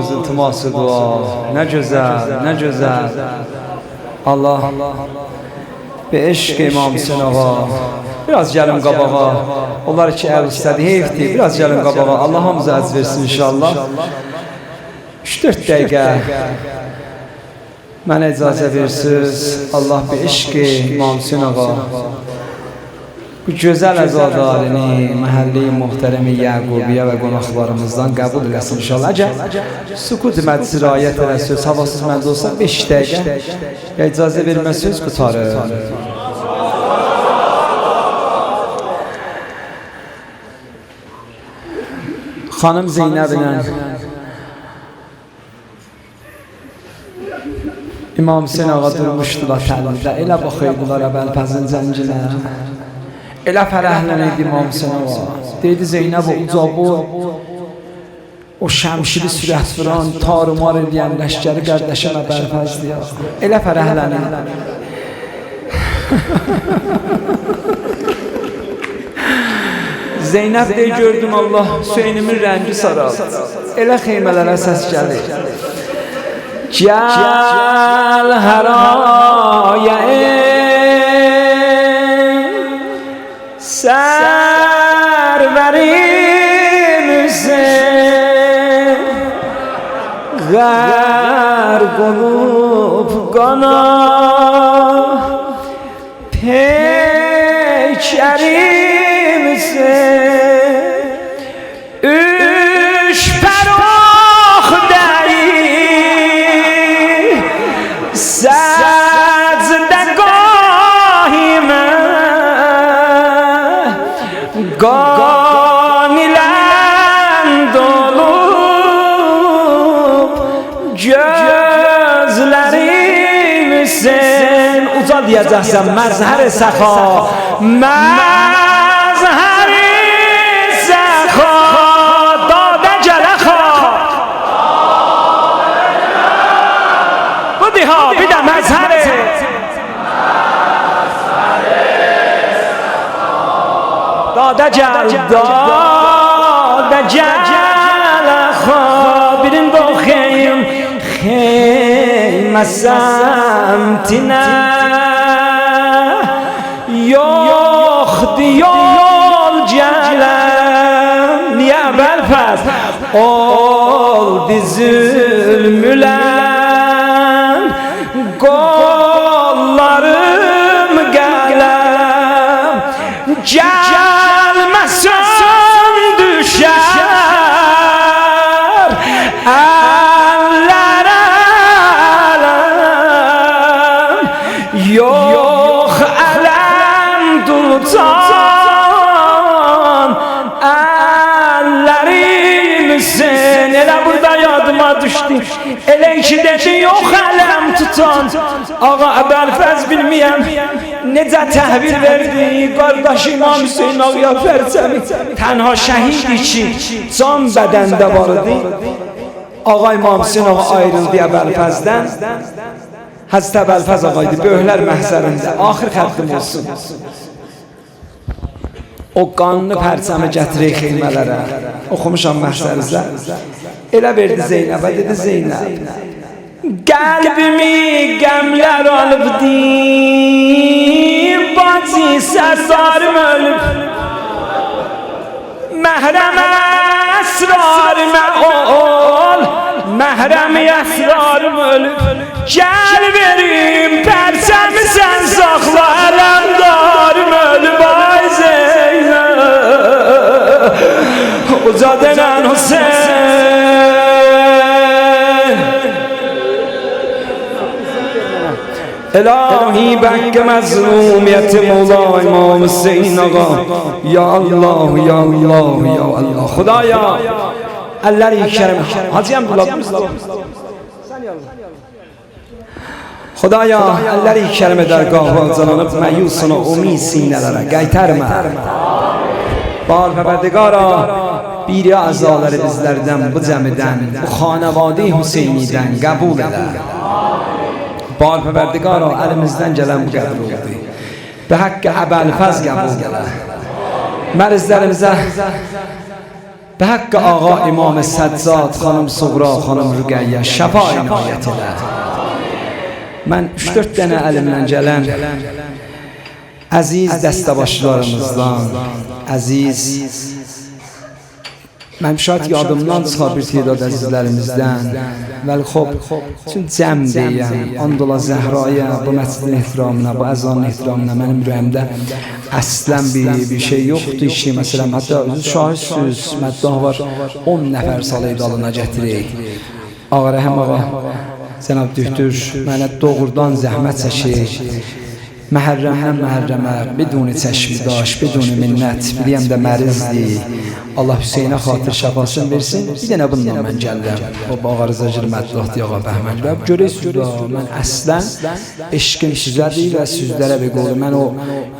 روز التماس دعا نجزد الله به عشق امام حسین آقا biraz gəlin qabağa onlar ki əl istədi heyfdir biraz gəlin qabağa Allah hamıza əz versin inşallah 3-4 dəqiqə mənə icazə versiniz Allah bir eşq İmam Hüseyin ağa bu gözəl əzadarini məhəlli muhteremi Yaqubiyyə və qonaqlarımızdan qəbul eləsin inşallah əgər sükut məclisi riayət eləsiniz havasız məndə olsa 5 dəqiqə ya icazə verməsiniz qutarır Xanım Zeynəblə İmam Hüseyin ağa durmuşdular təlində elə baxıydılar Əbəlfəzin zəncinə elə fərəhlənəydi İmam Hüseyin ağa deydi Zeynəb o uca boy o şəmşiri sürət vuran tarumar eləyən ləşkəri qardaşım Əbəlfəzdir elə fərəhlənəydi Zeynəb deyə gördüm Allah Hüseynimin rəngi saraldı elə xeymələrə səs gəlir Gəl hər ayə sərvərimizin Qərq olub qana peykərimizin Üç pərox deyil Səcdə qahimə Qan ilənd olub Gözlərimizin Uca deyəcəksən məzhər-i səxa Məzhər-i səxa Dadə gələxa Bu diha bir də məzhər-i Dadə gəl Dadə gələxa Birində oxuyayım Xeymə səmtinə Yoxdur yol gələm Niyə Əbəlfəz Oldu zülmülən Qollarım qələm Gəlməsən düşər əllərə ələm Yox ələm tutan əllərimsin Elə burada yadıma düşdü Elə ki dedi yox ələm tutan Ağa Əbəlfəz bilməyəm necə təhvil verdi qardaş İmam Hüseyin ağaya pərçəmi Tənha şəhidi ki can bədəndə var idi Ağa İmam Hüseyin ağa ayrıldı Əbəlfəzdən Həzrət Əbəlfəz ağaydı böyüklər məhzərində Axır xəttim olsun O qanlı pərçəmi gətirik xeymələrə Oxumuşam məhzərizə Elə verdi Zeynəbə dedi Zeynəb Qəlbimi qəmlər alıbdi Bacı sərsarım ölüb Məhrəmə əsrarımə ol Məhrəmi əsrarım ölüb Gəl verim pərsəmi sən saxla Ələmdarım ölüb ay Zeynəb Uca denən Hüseyin İlahi bəqqə məzlumiyyəti Mevla İmam Hüseyin ağa Ya Allah, ya Allah, ya Allah Xudaya Əlləri yükərəm Hacı Əmdullah Xudaya əlləri yükərəm edər qahval cananıb Məyusuna umi sinələrə Qaytarmə Bar Pərverdigara biri azaları bizlərdən bu cəmidən Bu xanəvadə Hüseynidən qəbul edər Bar Pərverdigara əlimizdən gələn bu qəbul oldu Bə haqqə Əbəlfəz qəbul edər Mərizlərimizə به حق آقا امام سجاد، خانم صغرا، خانم رقیه شفا عنایت elə. Mən 3-4 dənə əlimdən gələn əziz dəstəbaşlarımızdan, əziz, mən şahid yadımdan çıxar bir tədad əzizlərimizdən, vəli xob, üçün cəm deyəm, andola Zəhraya, bu məscidin ehtiramına, bu əzanın ehtiramına mənim ürəyimdə əslən bir şey yoxdur ki, məsələn, hətta şahidsüz, məddah var, 10 nəfər salayı dalına gətirək. Ağa Rəhəm ağa, Cənab Dühtür, mənə doğrudan zəhmət çəkir. Məhərrəmdən məhərrəmə, biduni çəşmidaş, biduni minnət, biliyəm də mərizdir. Allah Hüseynə xatır şəfasını versin. Bir dənə bundan mən gəlirəm. O Ağa Rıza Mədlahdi Ağa Bəhmən. Və görəysiniz da, mən əslən eşqim sizədir və sizlərə bir qolu. Mən o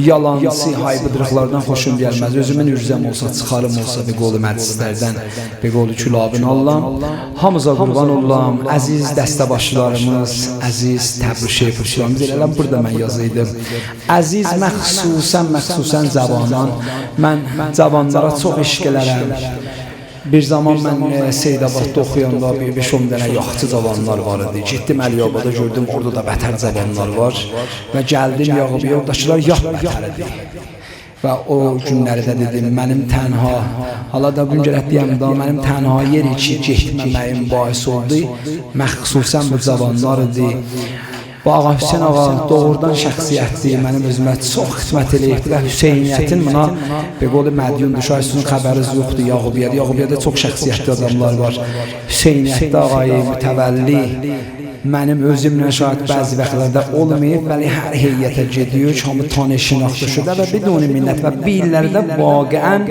yalansı, haybıdırıqlardan xoşum gəlməz. Özümün ürzəm olsa, çıxarım olsa bir qolu məclislərdən, bir qolu külabını Allahım. Hamıza qurban olam, əziz dəstəbaşlarımız, əziz Təbriş Şeyhlarımız, elələm burada mən yazıydım. Əziz məxsusən zəbanan, mən cavanlara çox eşq elərəm. Bir zaman mən Seydabadda oxuyanda 5-10 dənə yaxçı cavanlar var idi. Getdim Əliyabada gördüm, orada da bətər cavanlar var. Və gəldim Yağubiyə, oradakılar yat bətər idi. Və o günləri də dedim, mənim tənha, hala da bunu görək deyəm da, mənim tənha yeri ki, getməməyim bahis oldu, məxsusən bu cavanlar idi. Bu Ağa Hüseyn ağa doğrudan şəxsiyyətdir, mənim özümə çox xidmət eləyib və Hüseyniyyətin buna bir qolu mədyundur, şahidinin xəbəriz yoxdur Yağubiyyədə. Yağubiyyədə çox şəxsiyyətli adamlar var. Hüseyniyyətdə ağayı, mütəvəlli, mənim özümlə şahid bəzi vaxtlarda olmayıb, bəli hər heyyətə gediyor, hamı tanışınaqlaşıda və biduni minnət və billərdə vaqiən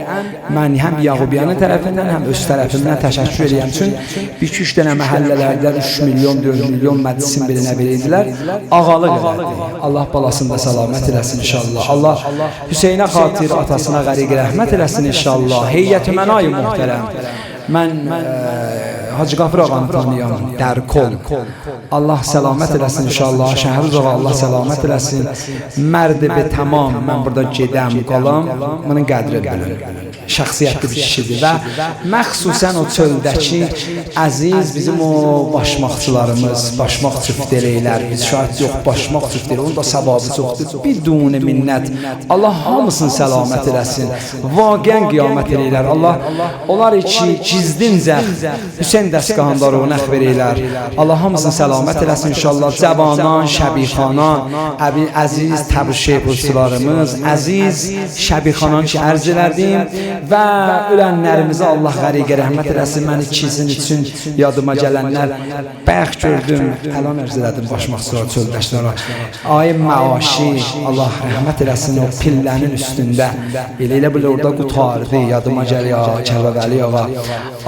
mən həm Yağubiyyənin tərəfindən, həm öz tərəfimdən təşəkkür edirəm. Çünki 2-3 dənə məhəllələrdə 3 milyon, 4 milyon məclisin birinə verirdilər. Ağalıq elədi. Allah balasında səlamət eləsin inşallah. Allah Hüseynə xatir, atasına qəriq rəhmət eləsin inşallah. Heyyəti mənay muhtərəm. Mən Hacı Qafır ağanı tanıyam, Dərkol. Allah səlamət eləsin inşallah. Şəhruz ağa Allah səlamət eləsin. Mərdibi tamam, mən burada gedəm, qalam, bunun qədri bilir. Şəxsiyyətli bir kişidir və məxsusən o çöldəki əziz bizim o başmaqçılarımız, başmaq çiftələklər, biz şahid yox, başmaq çiftələ, onun da səbabı çoxdur. Biduni minnət, Allah hamısını səlamət eləsin, vaqiən qiyamət eləylər. Allah, onlar iki gizdincə Hüseyn dəstgahında rönaq verəylər. Allah hamısını səlamət eləsin inşallah. Cəbanan, Şəbixanan, əziz Təbriş Şeyhlarımız, əziz Şəbixanan ki ərz elədim və ölənlərimizə Allah qəriqə rəhmət eləsin. Mən ikisinin üçün yadıma gələnlər bayaq gördüm, əlan ərz elədim başmaqçılara, çöldəşlərə. Ayın məaşi, Allah rəhmət eləsin o pillənin üstündə. Elə belə orada qutardı, yadıma gəlir Kəlbəvəli ağa.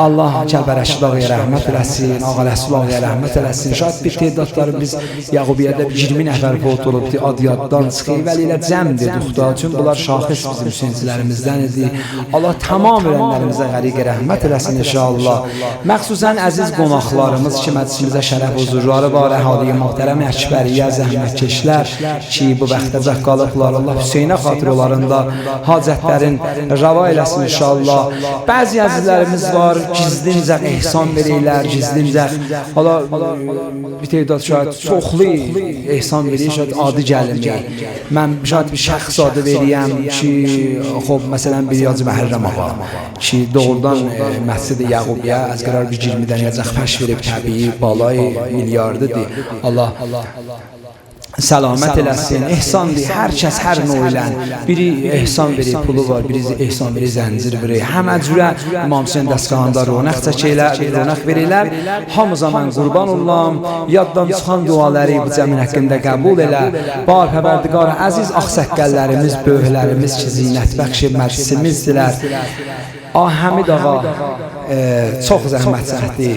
Allah Kəlbərəşid ağaya rəhmət eləsin, Ağa Rəsul ağaya rəhmət eləsin. Şahid bir tədadları biz Yağubiyyədə 20 nəfər fot olubdu, ad yaddan çıxır, vəli ilə cəm dedik da. Çünki bunlar şahis bizim Hüseyncilərimizdən idi. Allah tamam ölənlərimizə qəriqə rəhmət eləsin inşallah. Məxsusən əziz qonaqlarımız ki, məclisimizə şərəf huzurları var, əhaliyə muhtərəm Əkbəriyyə, zəhmətkeşlər ki, bu vaxtacaq qalıblar. Allah Hüseynə xatirələrində hacətlərin rəva eləsin inşallah. Bəzi əzizlərimiz var, gizlincə ehsan verirlər, gizlincə hala bir tədad şahid çoxlu ehsan verir, şahid adi gəlmir. Mən şahid bir şəxs adı veriyəm ki, xob, məsələn bir Hacı Məhərrəm ağa ki, doğrudan məscid-i Yağubiyyə az qərar bir 20 dənə yacaq fəş verib təbii balay milyardıdır. Allah səlamət eləsin, ehsandır, hər kəs hər növ ilə biri ehsan verir, pulu var, biri ehsan verir, zəncir verir, həmə cürə İmam Hüseyn dəstgahında rönaq çəkirlər, rönaq verirlər. Hamıza mən qurban olam, yaddan çıxan duaları bu cəmin haqqında qəbul elə. Bar Pərverdigar əziz ağsaqqallarımız, böyüklərimiz ki, zinət bəxş məclisimizdirlər. Həmid ağa çox zəhmət çəkdi.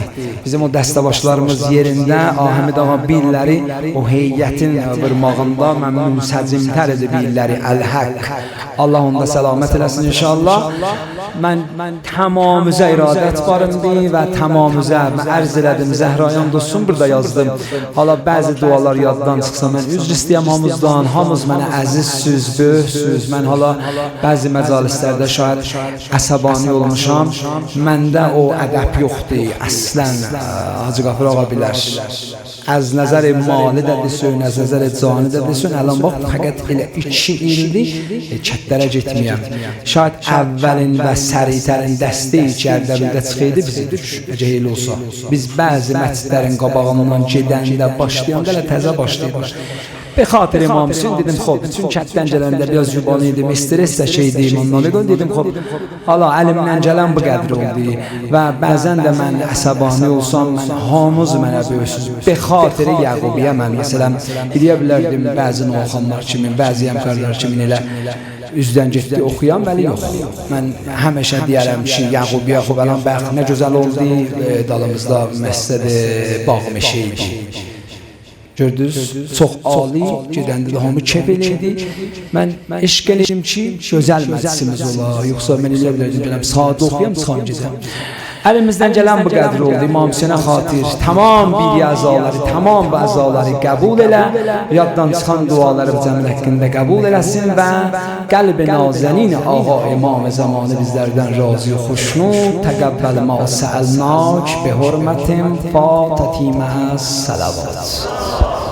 Bizim o dəstəbaşlarımız yerində Həmid ağa billəri o heyyətin vurmağında mən münsəcimtər edib billəri Əl-Haq. Allah onda səlamət eləsin inşallah. من tamamıza iradət varımdı və tamamıza mən ərz elədim. Zəhrayan dostum burada yazdım. Hala bəzi dualar yaddan çıxsa mən üzr istəyəm hamızdan. Hamız mənə əzizsüz, böyüksüz. Mən hala bəzi məcalislərdə şayad əsəbani olmuşam. Məndə o ədəb yoxdur. Əslən Hacı Qafur ağa bilər. Az nəzər mali də desin, az nəzər cani də desin. Ələn bax, fəqət elə 2 ildir kətlərə getməyəm. Şayad əvvəlin və səritərin dəstəyi Ərdəbildə çıxıydı bizi düş. Necə elə olsa. Biz bəzi məscidlərin qabağından gedəndə başlayanda elə təzə başlayırlar. Be xatir İmam Hüseyin dedim xob. Bütün kətdən gələndə biraz yubanı idim, stres də şeydim. Ondan dedim xob. Allah əlimdən gələn bu qədər oldu. Və bəzən də mən əsəbani olsam, mən hamız mənə böyüksüz. Be xatir Yaqubiyyə mən məsələn deyə bilərdim bəzi oxuyanlar kimi, bəzi həmkarlar kimi elə üzdən getdi oxuyan, bəli yox. Mən həmişə deyərəm ki, Yaqubiyyə xubələn bəx nə gözəl oldu. Dalımızda məscid bağ meşəydi. Gördünüz, çox ali, gedəndə də hamı kef eləydi. Mən eşq eləyim ki, gözəl məclisimiz ola. Yoxsa mən elə bilərdim, gələm, sadə oxuyam, çıxam gecəm. Əlimizdən gələn bu qədər oldu. İmam Hüseynə xatir, tamam bir əzaları, tamam bu əzaları qəbul elə. Yaddan çıxan duaları cəmil haqqında qəbul eləsin və qəlb-i nazənin ağa İmam zamanı bizlərdən razı xoşnud. Təqəbbəl ma səəlnak bi hurmətin fatətimə salavat.